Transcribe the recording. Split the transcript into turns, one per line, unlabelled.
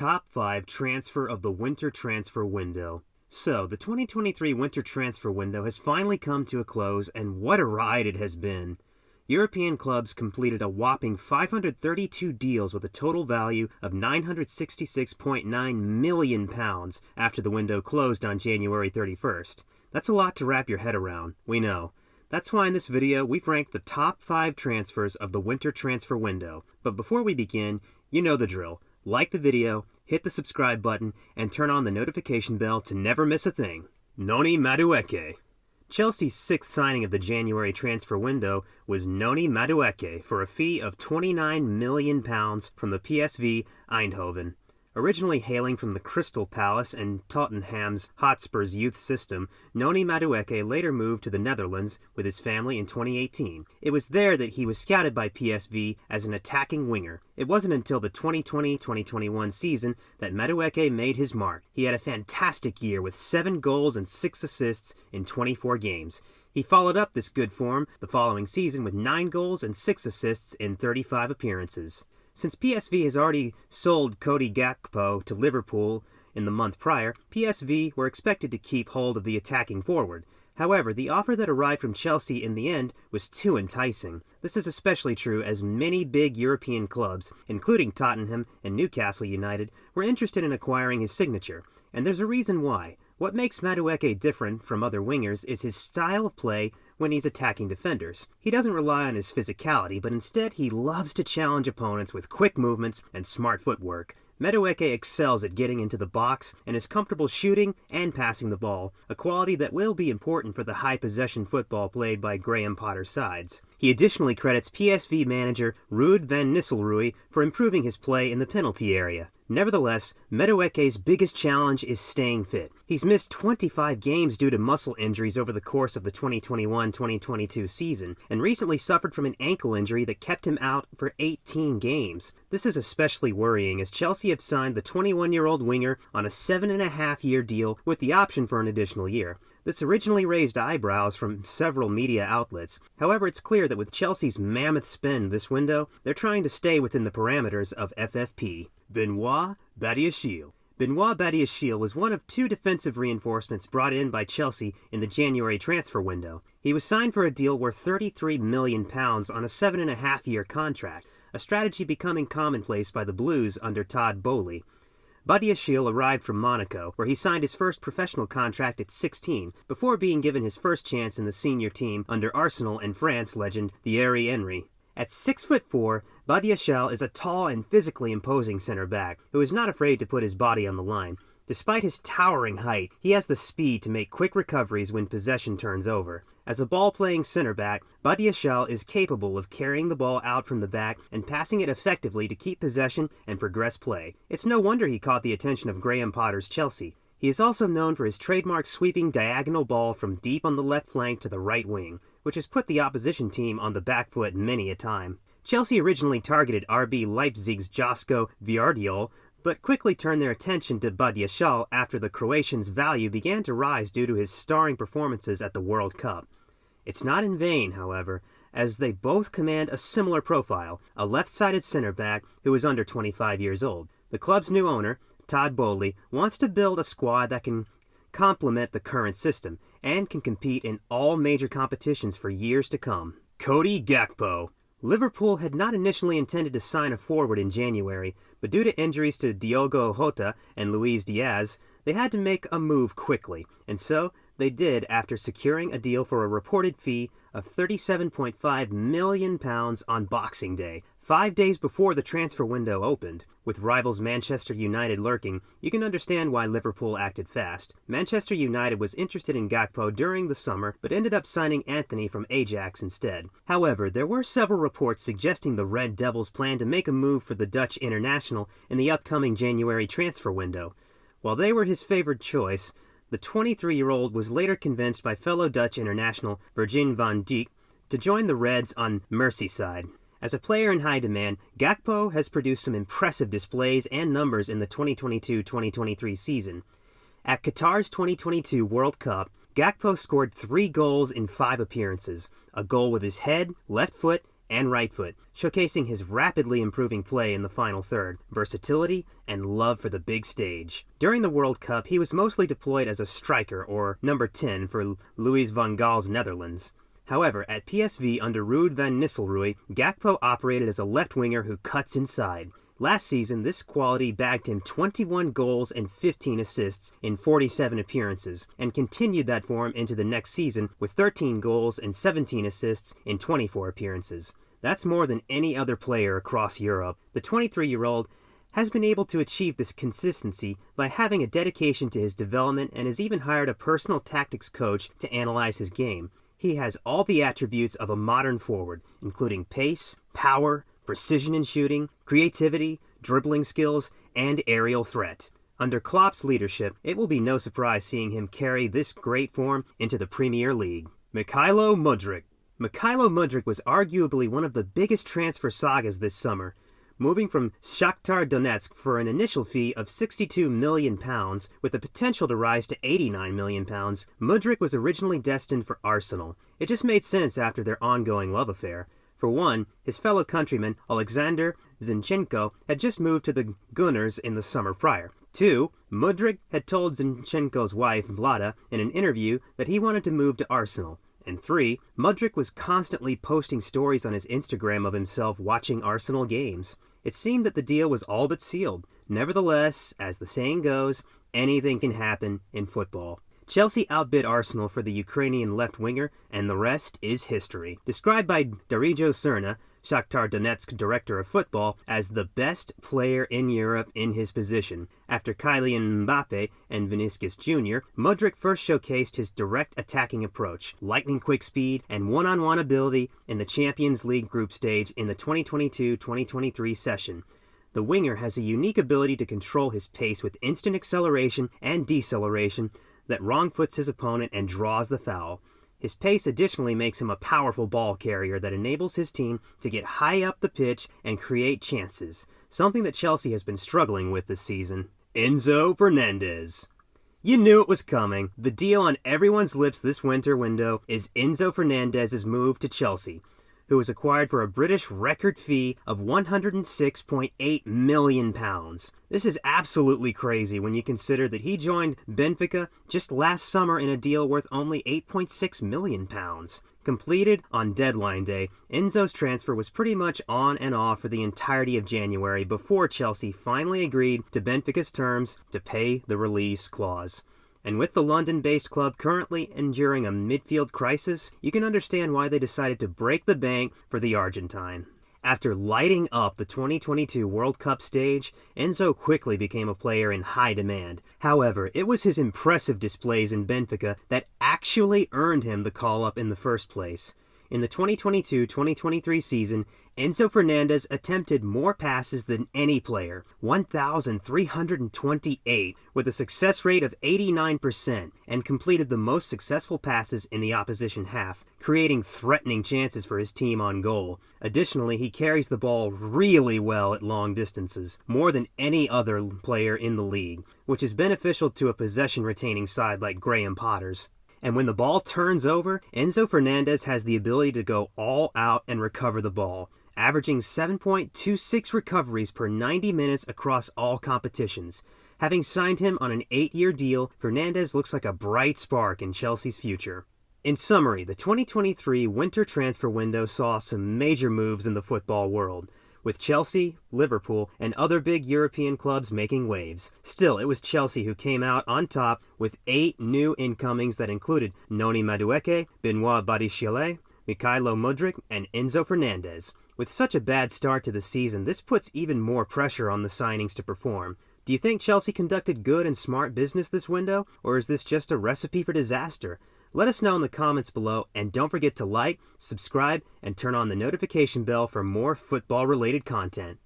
top 5 transfer of the winter transfer window. So, the 2023 winter transfer window has finally come to a close, and what a ride it has been. European clubs completed a whopping 532 deals with a total value of £966.9 million after the window closed on January 31st. That's a lot to wrap your head around, we know. That's why in this video we've ranked the top 5 transfers of the winter transfer window. But before we begin, you know the drill. Like the video, hit the subscribe button, and turn on the notification bell to never miss a thing. Noni Madueke. Chelsea's sixth signing of the January transfer window was Noni Madueke for a fee of £29 million from the PSV Eindhoven. Originally hailing from the Crystal Palace and Tottenham's Hotspur's youth system, Noni Madueke later moved to the Netherlands with his family in 2018. It was there that he was scouted by PSV as an attacking winger. It wasn't until the 2020-2021 season that Madueke made his mark. He had a fantastic year with 7 goals and 6 assists in 24 games. He followed up this good form the following season with 9 goals and 6 assists in 35 appearances. Since PSV has already sold Cody Gakpo to Liverpool in the month prior, PSV were expected to keep hold of the attacking forward. However, the offer that arrived from Chelsea in the end was too enticing. This is especially true as many big European clubs, including Tottenham and Newcastle United, were interested in acquiring his signature. And there's a reason why. What makes Madueke different from other wingers is his style of play when he's attacking defenders. He doesn't rely on his physicality, but instead he loves to challenge opponents with quick movements and smart footwork. Madueke excels at getting into the box and is comfortable shooting and passing the ball, a quality that will be important for the high-possession football played by Graham Potter's sides. He additionally credits PSV manager Ruud van Nistelrooy for improving his play in the penalty area. Nevertheless, Madueke's biggest challenge is staying fit. He's missed 25 games due to muscle injuries over the course of the 2021-2022 season, and recently suffered from an ankle injury that kept him out for 18 games. This is especially worrying as Chelsea have signed the 21-year-old winger on a 7.5-year deal with the option for an additional year. This originally raised eyebrows from several media outlets. However, it's clear that with Chelsea's mammoth spend this window, they're trying to stay within the parameters of FFP. Benoit Badiashile. Benoit Badiashile was one of 2 defensive reinforcements brought in by Chelsea in the January transfer window. He was signed for a deal worth £33 million on a 7.5-year contract, a strategy becoming commonplace by the Blues under Todd Boehly. Badiashile arrived from Monaco, where he signed his first professional contract at 16, before being given his first chance in the senior team under Arsenal and France legend Thierry Henry. At 6'4", Badiashile is a tall and physically imposing center-back, who is not afraid to put his body on the line. Despite his towering height, he has the speed to make quick recoveries when possession turns over. As a ball-playing center-back, Badiashile is capable of carrying the ball out from the back and passing it effectively to keep possession and progress play. It's no wonder he caught the attention of Graham Potter's Chelsea. He is also known for his trademark sweeping diagonal ball from deep on the left flank to the right wing, which has put the opposition team on the back foot many a time. Chelsea originally targeted RB Leipzig's Josko Gvardiol, but quickly turned their attention to Badiashile after the Croatian's value began to rise due to his starring performances at the World Cup. It's not in vain, however, as they both command a similar profile, a left-sided center-back who is under 25 years old. The club's new owner, Todd Boehly, wants to build a squad that can complement the current system and can compete in all major competitions for years to come. Cody Gakpo. Liverpool had not initially intended to sign a forward in January, but due to injuries to Diogo Jota and Luis Diaz, they had to make a move quickly, and so they did after securing a deal for a reported fee of £37.5 million on Boxing Day, 5 days before the transfer window opened. With rivals Manchester United lurking, you can understand why Liverpool acted fast. Manchester United was interested in Gakpo during the summer, but ended up signing Anthony from Ajax instead. However, there were several reports suggesting the Red Devils plan to make a move for the Dutch international in the upcoming January transfer window. While they were his favored choice, the 23-year-old was later convinced by fellow Dutch international Virgin van Dijk to join the Reds on Merseyside. As a player in high demand, Gakpo has produced some impressive displays and numbers in the 2022-2023 season. At Qatar's 2022 World Cup, Gakpo scored 3 goals in 5 appearances, a goal with his head, left foot, and right foot, showcasing his rapidly improving play in the final third, versatility, and love for the big stage. During the World Cup, he was mostly deployed as a striker or number 10 for Louis van Gaal's Netherlands. However, at PSV under Ruud van Nistelrooy, Gakpo operated as a left winger who cuts inside. Last season, this quality bagged him 21 goals and 15 assists in 47 appearances, and continued that form into the next season with 13 goals and 17 assists in 24 appearances. That's more than any other player across Europe. The 23-year-old has been able to achieve this consistency by having a dedication to his development and has even hired a personal tactics coach to analyze his game. He has all the attributes of a modern forward, including pace, power, precision in shooting, creativity, dribbling skills, and aerial threat. Under Klopp's leadership, it will be no surprise seeing him carry this great form into the Premier League. Mykhaylo Mudryk. Mykhaylo Mudryk was arguably one of the biggest transfer sagas this summer. Moving from Shakhtar Donetsk for an initial fee of £62 million with the potential to rise to £89 million, Mudryk was originally destined for Arsenal. It just made sense after their ongoing love affair. For one, his fellow countryman, Alexander Zinchenko, had just moved to the Gunners in the summer prior. 2, Mudryk had told Zinchenko's wife, Vlada, in an interview that he wanted to move to Arsenal. And 3, Mudryk was constantly posting stories on his Instagram of himself watching Arsenal games. It seemed that the deal was all but sealed. Nevertheless, as the saying goes, anything can happen in football. Chelsea outbid Arsenal for the Ukrainian left winger, and the rest is history. Described by Darijo Cerna, Shakhtar Donetsk director of football, as the best player in Europe in his position. After Kylian Mbappe and Vinicius Jr., Mudryk first showcased his direct attacking approach, lightning-quick speed, and one-on-one ability in the Champions League group stage in the 2022-2023 session. The winger has a unique ability to control his pace with instant acceleration and deceleration that wrong-foots his opponent and draws the foul. His pace additionally makes him a powerful ball carrier that enables his team to get high up the pitch and create chances, something that Chelsea has been struggling with this season. Enzo Fernandez. You knew it was coming. The deal on everyone's lips this winter window is Enzo Fernandez's move to Chelsea, who was acquired for a British record fee of £106.8 million. This is absolutely crazy when you consider that he joined Benfica just last summer in a deal worth only £8.6 million. Completed on deadline day, Enzo's transfer was pretty much on and off for the entirety of January before Chelsea finally agreed to Benfica's terms to pay the release clause. And with the London-based club currently enduring a midfield crisis, you can understand why they decided to break the bank for the Argentine. After lighting up the 2022 World Cup stage, Enzo quickly became a player in high demand. However, it was his impressive displays in Benfica that actually earned him the call-up in the first place. In the 2022-2023 season, Enzo Fernandez attempted more passes than any player, 1,328, with a success rate of 89%, and completed the most successful passes in the opposition half, creating threatening chances for his team on goal. Additionally, he carries the ball really well at long distances, more than any other player in the league, which is beneficial to a possession-retaining side like Graham Potter's. And when the ball turns over, Enzo Fernandez has the ability to go all out and recover the ball, averaging 7.26 recoveries per 90 minutes across all competitions. Having signed him on an 8-year deal, Fernandez looks like a bright spark in Chelsea's future. In summary, the 2023 winter transfer window saw some major moves in the football world, with Chelsea, Liverpool, and other big European clubs making waves. Still, it was Chelsea who came out on top with 8 new incomings that included Noni Madueke, Benoit Badiashile, Mykhaylo Mudryk, and Enzo Fernandez. With such a bad start to the season, this puts even more pressure on the signings to perform. Do you think Chelsea conducted good and smart business this window, or is this just a recipe for disaster? Let us know in the comments below, and don't forget to like, subscribe, and turn on the notification bell for more football-related content.